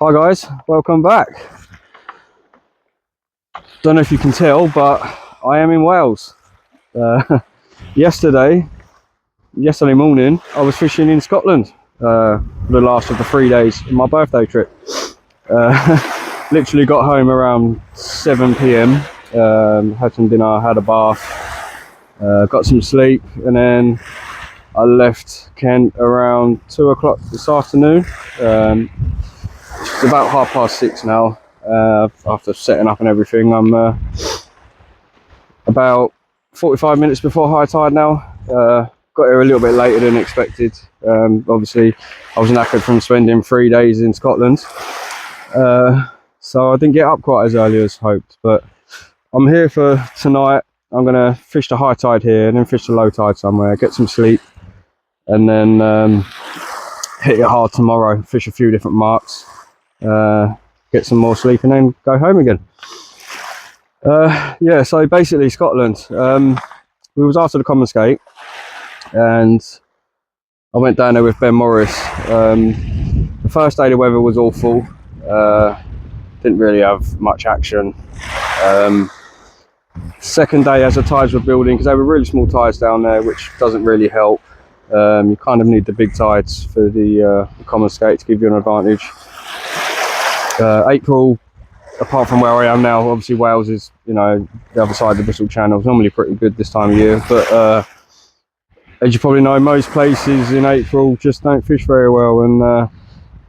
Hi guys, welcome back. Don't know if you can tell, but I am in Wales. Yesterday morning, I was fishing in Scotland for the last of the 3 days of my birthday trip. Literally got home around 7 p.m. Had some dinner, had a bath, got some sleep, and then I left Kent around 2 o'clock this afternoon. It's about 6:30 now. After setting up and everything, I'm about 45 minutes before high tide now. Got here a little bit later than expected. Obviously, I was knackered from spending 3 days in Scotland, so I didn't get up quite as early as hoped. But I'm here for tonight. I'm gonna fish the high tide here, and then fish the low tide somewhere, get some sleep, and then hit it hard tomorrow. Fish a few different marks. Get some more sleep and then go home again. Yeah, so basically Scotland, we was after the common skate and I went down there with Ben Morris. The first day the weather was awful, didn't really have much action. Second day, as the tides were building, because they were really small tides down there, which doesn't really help. You kind of need the big tides for the common skate to give you an advantage. April, apart from where I am now, obviously Wales is, you know, the other side of the Bristol Channel. It's normally pretty good this time of year, but as you probably know, most places in April just don't fish very well. And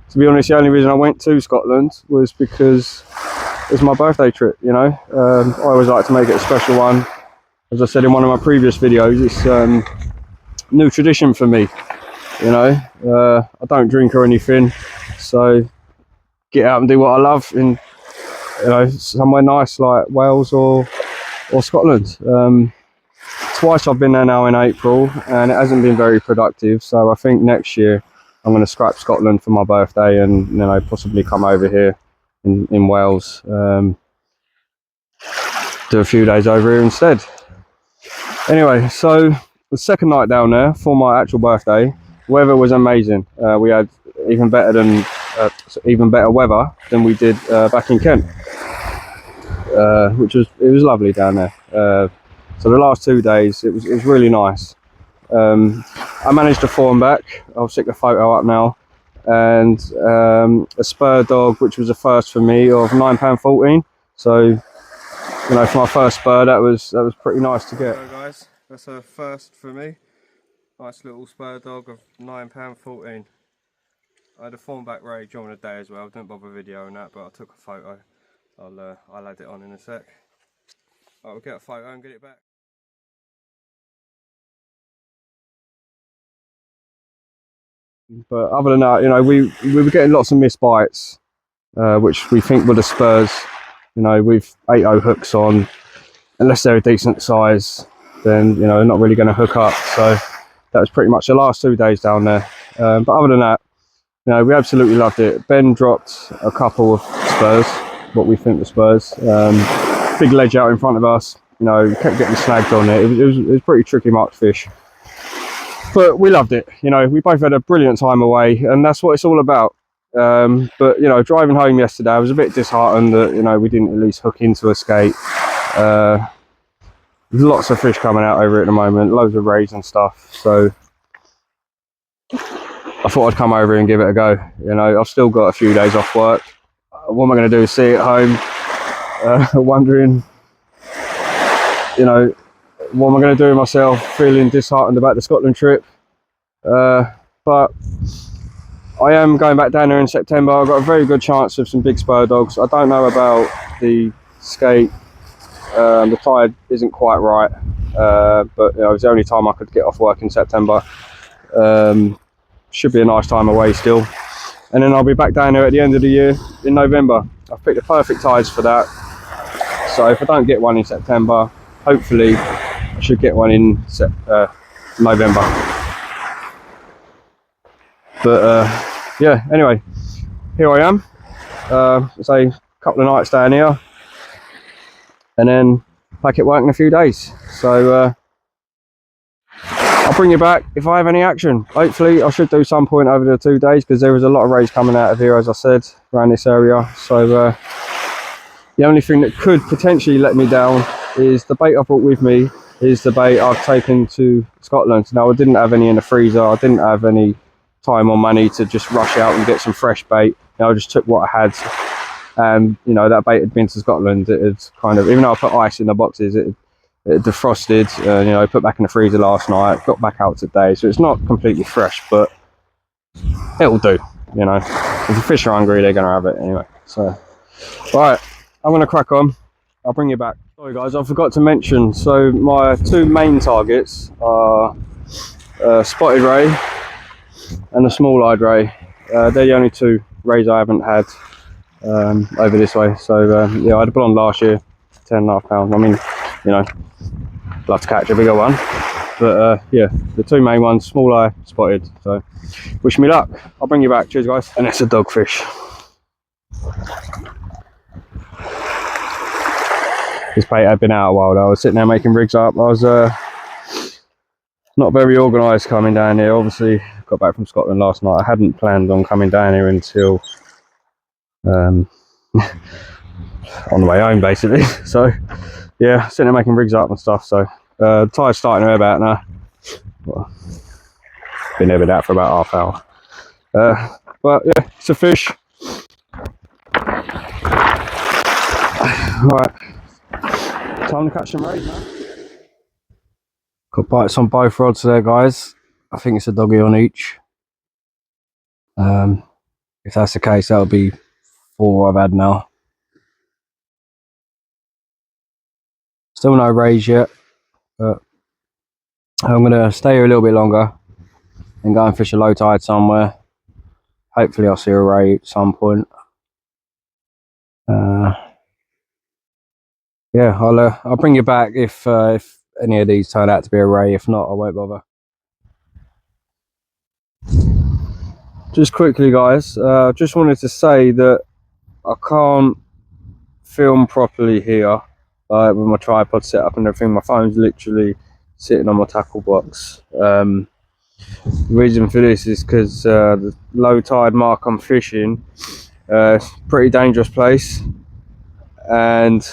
to be honest, the only reason I went to Scotland was because it's my birthday trip, you know. I always like to make it a special one. As I said in one of my previous videos, it's a new tradition for me, you know. I don't drink or anything, so get out and do what I love in, you know, somewhere nice like Wales or Scotland. Twice I've been there now in April and it hasn't been very productive, so I think next year I'm going to scrap Scotland for my birthday and, you know, possibly come over here in Wales, do a few days over here instead. Anyway, so the second night down there for my actual birthday, weather was amazing. We had even better weather than we did back in Kent, which was lovely down there. So the last 2 days it was really nice. I managed to form back. I'll stick the photo up now, and a spur dog, which was a first for me, of £9.14. So, you know, for my first spur, that was pretty nice to get. So guys, that's a first for me. Nice little spur dog of £9.14. I had a form back ray during the day as well. Didn't bother videoing that, but I took a photo. I'll add it on in a sec. I'll get a photo and get it back. But other than that, you know, we were getting lots of missed bites, which we think were the spurs. You know, with 8.0 hooks on, unless they're a decent size, then, you know, they're not really going to hook up. So that was pretty much the last 2 days down there. But other than that, you know, we absolutely loved it. Ben dropped a couple of spurs, what we think were spurs. Big ledge out in front of us. You know, kept getting snagged on it. It was pretty tricky marked fish. But we loved it. You know, we both had a brilliant time away, and that's what it's all about. But, you know, driving home yesterday, I was a bit disheartened that, you know, we didn't at least hook into a skate. Lots of fish coming out over it at the moment, loads of rays and stuff. So I thought I'd come over and give it a go. You know, I've still got a few days off work. What am I going to do? Sit at home, wondering, you know, what am I going to do with myself? Feeling disheartened about the Scotland trip. But I am going back down there in September. I've got a very good chance of some big spur dogs. I don't know about the skate. The tide isn't quite right, but, you know, it was the only time I could get off work in September. Should be a nice time away still, and then I'll be back down there at the end of the year in November. I've picked the perfect tides for that, so if I don't get one in September, hopefully I should get one in November. But yeah, anyway, here I am. Say a couple of nights down here and then back at work in a few days. So I'll bring you back if I have any action. Hopefully I should do some point over the 2 days, because there was a lot of rays coming out of here, as I said, around this area. So the only thing that could potentially let me down is the bait I brought with me is the bait I've taken to Scotland. Now, I didn't have any in the freezer. I didn't have any time or money to just rush out and get some fresh bait. I just took what I had, and you know, that bait had been to Scotland. It had kind of, even though I put ice in the boxes, it defrosted. You know, put back in the freezer last night, got back out today, so it's not completely fresh, but it'll do. You know, if the fish are hungry, they're gonna have it anyway. So, all right, I'm gonna crack on. I'll bring you back. Sorry guys, I forgot to mention, so my 2 main targets are spotted ray and a small-eyed ray. They're the only 2 rays I haven't had over this way. So yeah, I had a blonde last year, 10.5 pounds. I mean, you know, love to catch a bigger one, but yeah, the 2 main ones, small eye, spotted. So wish me luck. I'll bring you back. Cheers guys. And it's a dogfish. This bait had been out a while though. I was sitting there making rigs up. I was not very organised coming down here. Obviously got back from Scotland last night. I hadn't planned on coming down here until on the way home basically. So yeah, sitting there making rigs up and stuff. So tide's starting to air about now. Well, been aired out for about half hour. But yeah, it's a fish. Right, time to catch some rays now. Got bites on both rods there, guys. I think it's a doggy on each. If that's the case, that'll be 4 I've had now. Still no rays yet, but I'm gonna stay here a little bit longer and go and fish a low tide somewhere. Hopefully I'll see a ray at some point. Yeah, I'll bring you back if any of these turn out to be a ray. If not, I won't bother. Just quickly guys, just wanted to say that I can't film properly here with my tripod set up and everything. My phone's literally sitting on my tackle box. The reason for this is because the low tide mark I'm fishing, it's a pretty dangerous place, and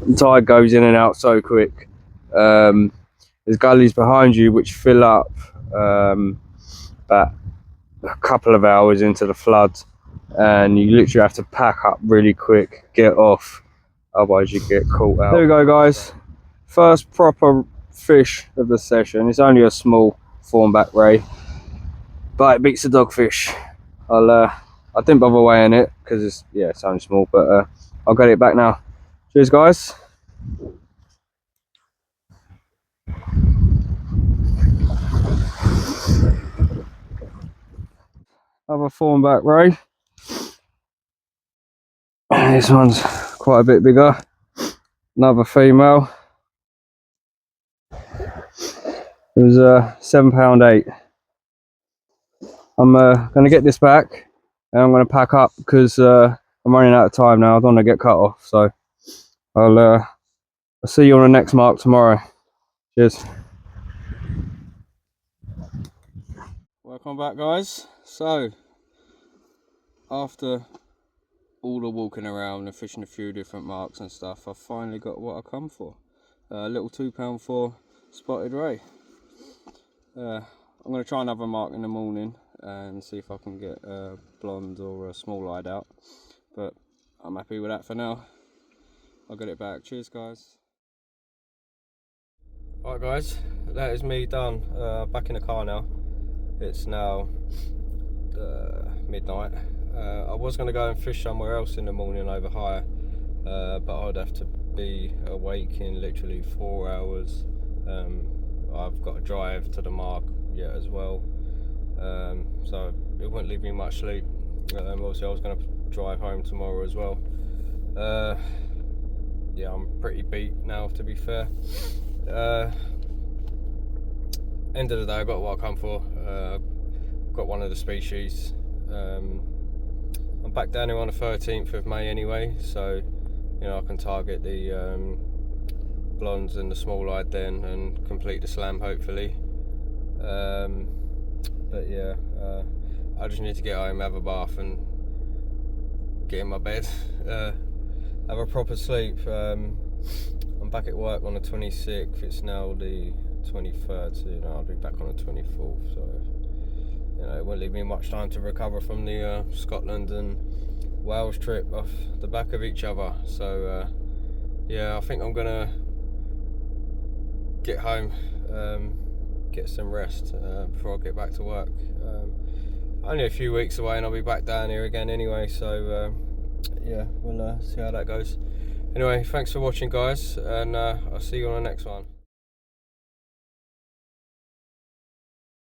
the tide goes in and out so quick. There's gullies behind you which fill up about a couple of hours into the flood, and you literally have to pack up really quick, get off, otherwise you get caught out. There we go guys, first proper fish of the session. It's only a small thornback ray, but it beats the dogfish. I didn't bother weighing it because it's only small, but I'll get it back now. Cheers guys. Another thornback ray. This one's quite a bit bigger. Another female. It was £7.8. I'm going to get this back and I'm going to pack up because I'm running out of time now. I don't want to get cut off, so I'll see you on the next mark tomorrow. Cheers. Welcome back guys. So after all the walking around and fishing a few different marks and stuff, I've finally got what I come for. A little £2.4 spotted ray. I'm going to try another mark in the morning and see if I can get a blonde or a small-eyed out, but I'm happy with that for now. I'll get it back. Cheers guys. Alright guys, that is me done. Back in the car now. It's now midnight. I was going to go and fish somewhere else in the morning over higher, but I'd have to be awake in literally 4 hours. I've got to drive to the mark yet as well, so it wouldn't leave me much sleep. Obviously I was going to drive home tomorrow as well. Yeah, I'm pretty beat now, to be fair. End of the day, I got what I come for. Got one of the species. I'm back down here on the 13th of May anyway, so you know I can target the blondes and the small eyed then, and complete the slam hopefully. But yeah, I just need to get home, have a bath and get in my bed, have a proper sleep. I'm back at work on the 26th, it's now the 23rd, so I'll be back on the 24th, so it won't leave me much time to recover from the Scotland and Wales trip off the back of each other. So yeah, I think I'm gonna get home, get some rest before I get back to work. Only a few weeks away and I'll be back down here again anyway, so yeah, we'll see how that goes. Anyway, thanks for watching guys, and I'll see you on the next one.